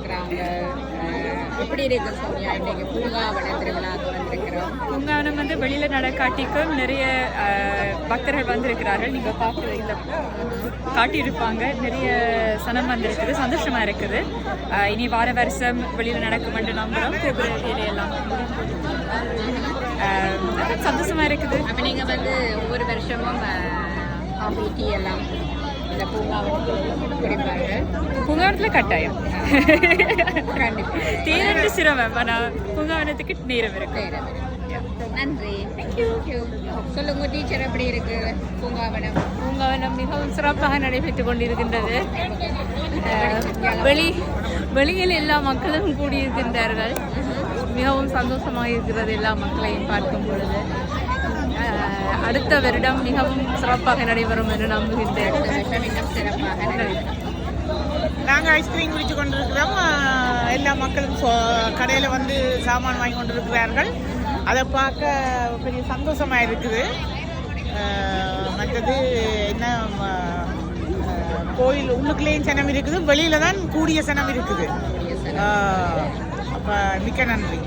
இருக்கிறாங்க. எப்படி இருக்கு சோனியா இன்றைக்கு பூங்காவன திருவிழாவுக்கு வந்திருக்கிறோம்? பூங்காவனம் வந்து வெளியில் நடக்காட்டிக்கும் நிறைய பக்தர்கள் வந்திருக்கிறார்கள். நீங்கள் பார்க்குற இந்த காட்டியிருப்பாங்க, நிறைய சனம் வந்திருக்குது, சந்தோஷமாக இருக்குது. இனி வார வருஷம் வெளியில் நடக்கும் என்று நம்புகிறோம். கோபுர வேலையெல்லாம் சந்தோஷமாக இருக்குது. அப்போ நீங்கள் வந்து ஒவ்வொரு வருஷமும் காஃபி டீ எல்லாம் இந்த பூங்காவனத்தில் குடிப்பாங்க. பூங்காவனத்தில் கட்டாயம் கண்டிப்பாக தேரண்டு சிரமம், ஆனால் பூங்காவனத்துக்கு நேரம் இருக்கு. நன்றி, தேங்க்யூ. சொல்லுங்க டீச்சர், எப்படி இருக்கு பூங்காவனம்? பூங்காவனம் மிகவும் சிறப்பாக நடைபெற்று கொண்டிருக்கின்றது. வெளியில் எல்லா மக்களும் கூடியிருக்கின்றார்கள். மிகவும் சந்தோஷமாக இருக்கிறது எல்லா மக்களையும் பார்க்கும் பொழுது. அடுத்த வருடம் மிகவும் சிறப்பாக நடைபெறும் என்று நம்புகின்றேன். நாங்கள் ஐஸ்கிரீம் குடித்து கொண்டிருக்கிறோம். எல்லா மக்களும் கடையில் வந்து சாமான் வாங்கி கொண்டிருக்கிறார்கள். அதை பார்க்க பெரிய சந்தோஷமாக இருக்குது. மற்றது என்ன, கோயில் உள்ளுக்குள்ளேயும் சனம் இருக்குது, வெளியில தான் கூடிய சனம் இருக்குது. அப்போ மிக்க நன்றி.